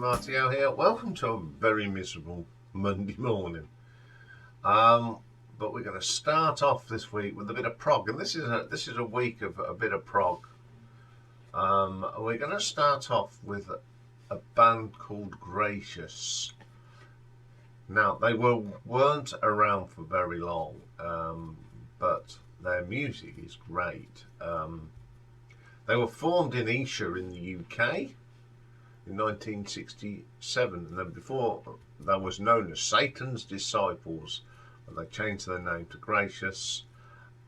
Martio here. Welcome to a very miserable Monday morning. But we're going to start off this week with a bit of prog, and this is a week of a bit of prog. We're going to start off with a band called Gracious. Now they weren't around for very long, but their music is great. They were formed in Esher in the UK in 1967, and then before they was known as Satan's Disciples, and they changed their name to Gracious,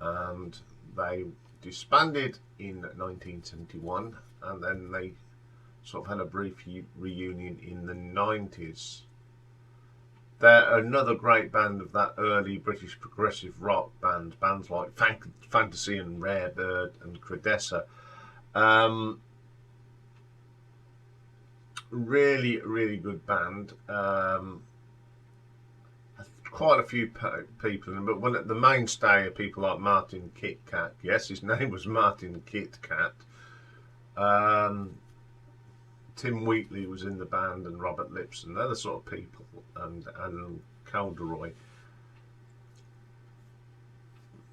and they disbanded in 1971, and then they sort of had a brief reunion in the 90s. They're another great band of that early British progressive rock bands like Fantasy and Rarebird and Credessa. Really good band. Quite a few people, but when the mainstay are people like Martin Kit Kat. Yes, his name was Martin Kit Kat. Tim Wheatley was in the band, and Robert Lipson. They're the sort of people, and Calderoy.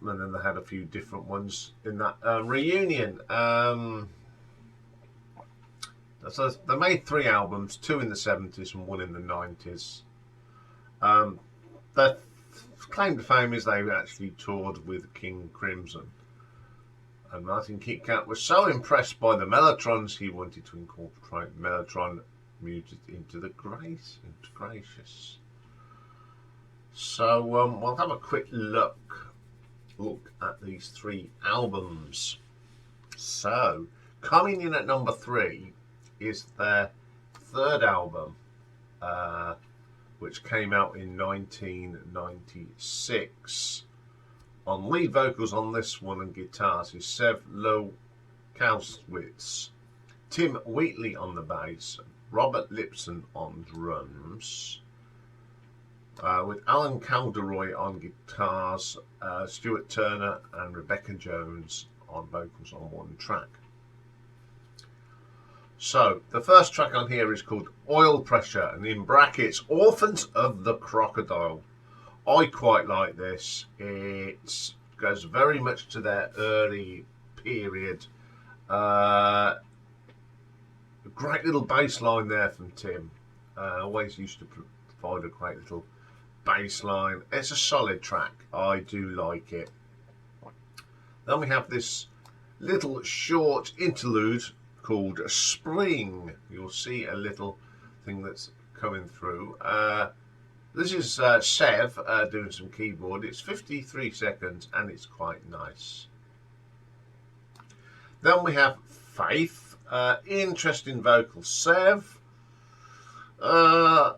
And then they had a few different ones in that reunion. So they made 3 albums, 2 in the 70s and 1 in the 90s. Their claim to fame is they actually toured with King Crimson. And Martin Kit Kat was so impressed by the Mellotrons, he wanted to incorporate Mellotron music into Gracious. So we'll have a quick look at these 3 albums. So coming in at number 3 is their 3rd album, which came out in 1996. On lead vocals on this one and guitars is Sev Lowkowitz, Tim Wheatley on the bass, Robert Lipson on drums, with Alan Calderoy on guitars, Stuart Turner and Rebecca Jones on vocals on one track. So, the first track on here is called Oil Pressure, and in brackets, Orphans of the Crocodile. I quite like this. It goes very much to their early period. Great little bass line there from Tim. Always used to provide a great little bass line. It's a solid track. I do like it. Then we have this little short interlude called Spring. You'll see a little thing that's coming through. This is Sev doing some keyboard. It's 53 seconds and it's quite nice. Then we have Faith. Interesting vocal. Sev, I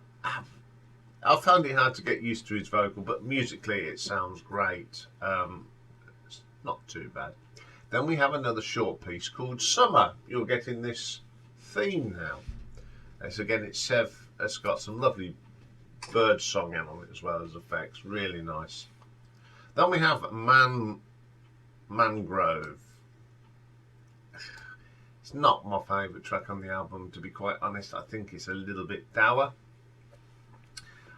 found it hard to get used to his vocal, but musically it sounds great. It's not too bad. Then we have another short piece called Summer. You're getting this theme now. It's Sev. It's got some lovely bird song in on it as well as effects. Really nice. Then we have Mangrove. It's not my favourite track on the album, to be quite honest. I think it's a little bit dour.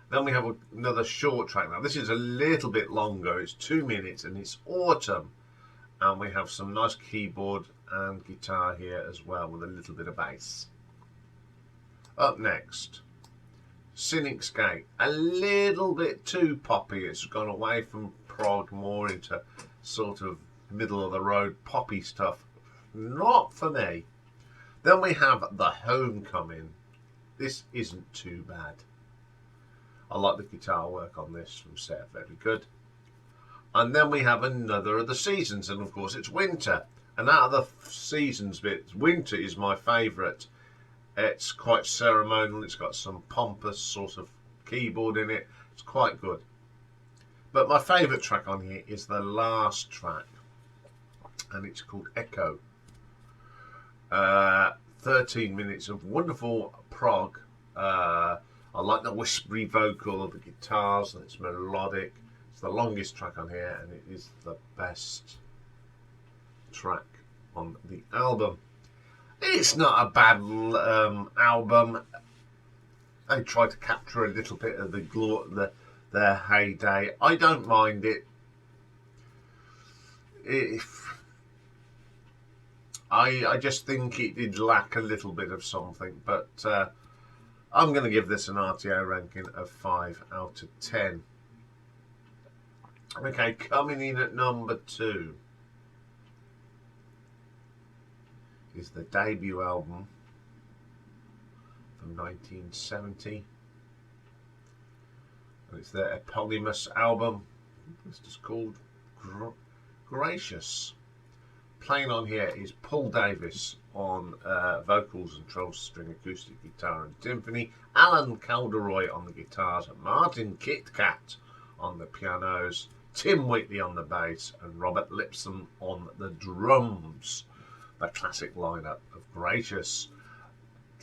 Then we have another short track. Now this is a little bit longer. It's 2 minutes and it's Autumn. And we have some nice keyboard and guitar here as well with a little bit of bass. Up next, Cynic's Gate. A little bit too poppy. It's gone away from prog more into sort of middle of the road poppy stuff. Not for me. Then we have The Homecoming. This isn't too bad. I like the guitar work on this from Seth. Very good. And then we have another of the seasons, and of course it's winter. And out of the seasons bits, winter is my favourite. It's quite ceremonial. It's got some pompous sort of keyboard in it. It's quite good. But my favourite track on here is the last track, and it's called Echo. 13 minutes of wonderful prog. I like the whispery vocal of the guitars, and it's melodic. It's the longest track on here, and it is the best track on the album. It's not a bad album. they tried to capture a little bit of their heyday. I don't mind it. I just think it did lack a little bit of something, but I'm going to give this an RTO ranking of 5 out of 10. Okay, coming in at number 2 is the debut album from 1970. And it's their eponymous album. It's just called Gracious. Playing on here is Paul Davis on vocals and 12-string acoustic guitar and timpani, Alan Calderoy on the guitars, Martin Kitcat on the pianos, Tim Wheatley on the bass, and Robert Lipson on the drums. The classic lineup of Gracious.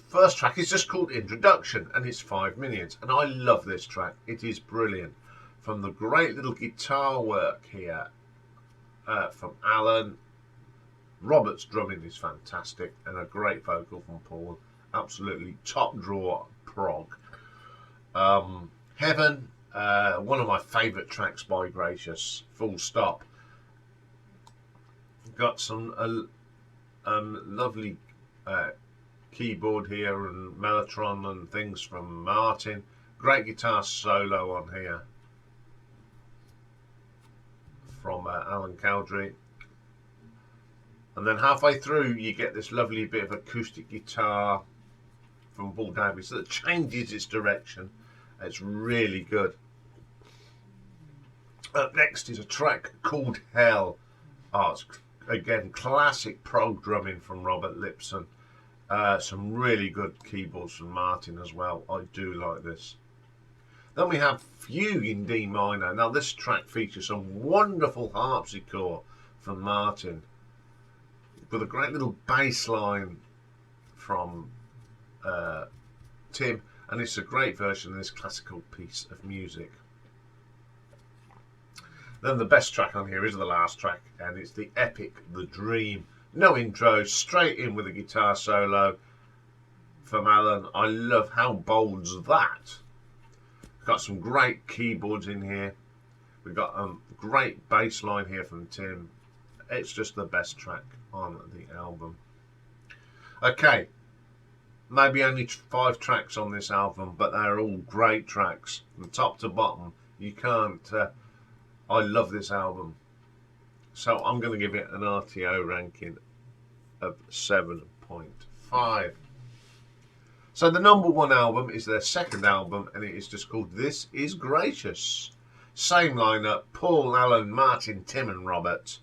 First track is just called Introduction, and it's 5 minutes, and I love this track. It is brilliant. From the great little guitar work here from Alan. Robert's drumming is fantastic, and a great vocal from Paul. Absolutely top drawer prog. Heaven, one of my favourite tracks by Gracious, full stop. Got some lovely keyboard here and mellotron and things from Martin. Great guitar solo on here from Alan Cowdery. And then halfway through you get this lovely bit of acoustic guitar from Paul Davis that changes its direction. It's really good. Up next is a track called Hell. Oh, it's, again, classic prog drumming from Robert Lipson. Some really good keyboards from Martin as well. I do like this. Then we have Fugue in D minor. Now this track features some wonderful harpsichord from Martin, with a great little bass line from Tim, and it's a great version of this classical piece of music. Then the best track on here is the last track, and it's the epic The Dream. No intro, straight in with a guitar solo from Alan. I love how bold's that. Got some great keyboards in here. We've got a great bass line here from Tim. It's just the best track on the album. Okay, maybe only 5 tracks on this album, but they're all great tracks from top to bottom. You can't I love this album, so I'm going to give it an RTO ranking of 7.5. So the number 1 album is their second album, and it is just called This Is Gracious. Same lineup: Paul, Alan, Martin, Tim and Robert.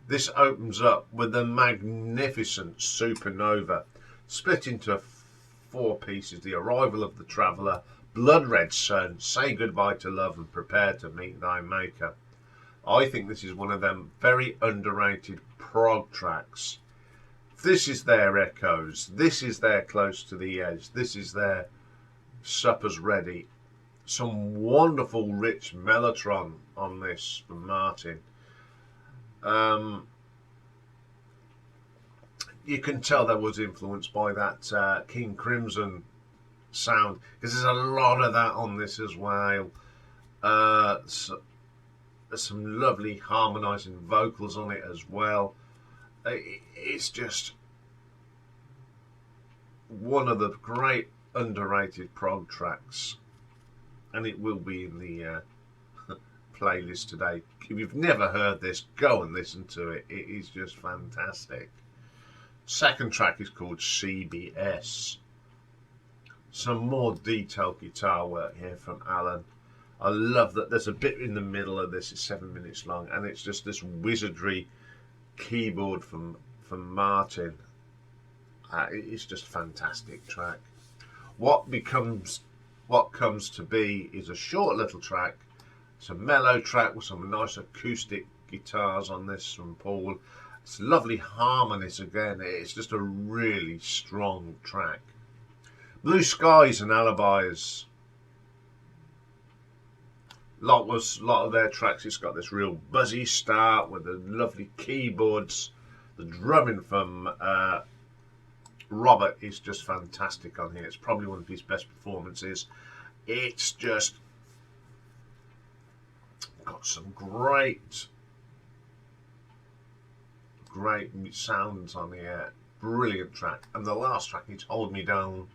This opens up with the magnificent Supernova, split into 4 pieces: The Arrival of the Traveller, Blood Red Sun, Say Goodbye to Love and Prepare to Meet Thy Maker. I think this is one of them very underrated prog tracks. This is their Echoes, this is their Close to the Edge, this is their Supper's Ready. Some wonderful rich mellotron on this from Martin. You can tell that was influenced by that King Crimson sound, because there's a lot of that on this as well. So, there's some lovely harmonising vocals on it as well. It's just one of the great underrated prog tracks, and it will be in the playlist today. If you've never heard this, go and listen to it. It is just fantastic. Second track is called CBS. Some more detailed guitar work here from Alan. I love that there's a bit in the middle of this. It's 7 minutes long, and it's just this wizardry keyboard from Martin. It's just a fantastic track. What comes to be is a short little track. It's a mellow track with some nice acoustic guitars on this from Paul. It's lovely harmonies again. It's just a really strong track. Blue Skies and Alibis. A lot of their tracks, it's got this real buzzy start with the lovely keyboards. The drumming from Robert is just fantastic on here. It's probably one of his best performances. It's just got some great sounds on here. Brilliant track. And the last track is Hold Me Down.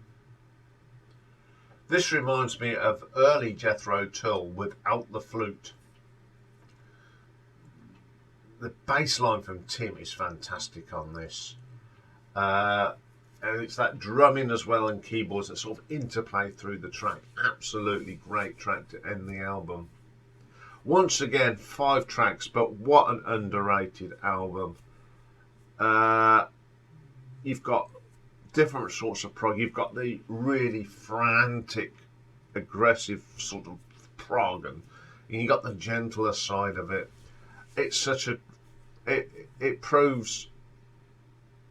This reminds me of early Jethro Tull without the flute. The bass line from Tim is fantastic on this. And it's that drumming as well and keyboards that sort of interplay through the track. Absolutely great track to end the album. Once again, 5 tracks, but what an underrated album. You've got different sorts of prog. You've got the really frantic, aggressive sort of prog, and you got the gentler side of it. It's such a it proves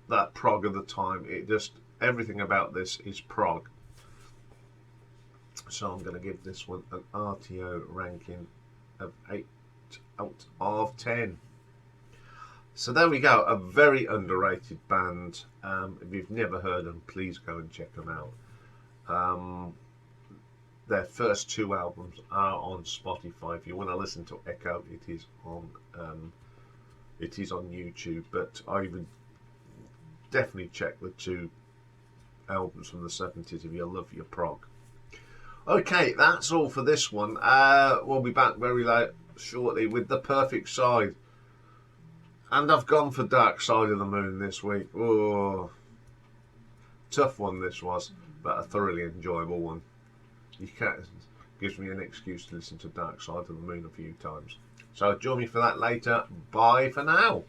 that prog of the time. It just, everything about this is prog. So I'm going to give this one an RTO ranking of 8 out of 10. So there we go, a very underrated band. If you've never heard them, please go and check them out. Their first 2 albums are on Spotify. If you want to listen to Echo, it is on YouTube. But I would definitely check the 2 albums from the 70s if you love your prog. Okay, that's all for this one. We'll be back very late shortly with The Perfect Side. And I've gone for Dark Side of the Moon this week. Oh, tough one this was, but a thoroughly enjoyable one. Gives me an excuse to listen to Dark Side of the Moon a few times. So join me for that later. Bye for now.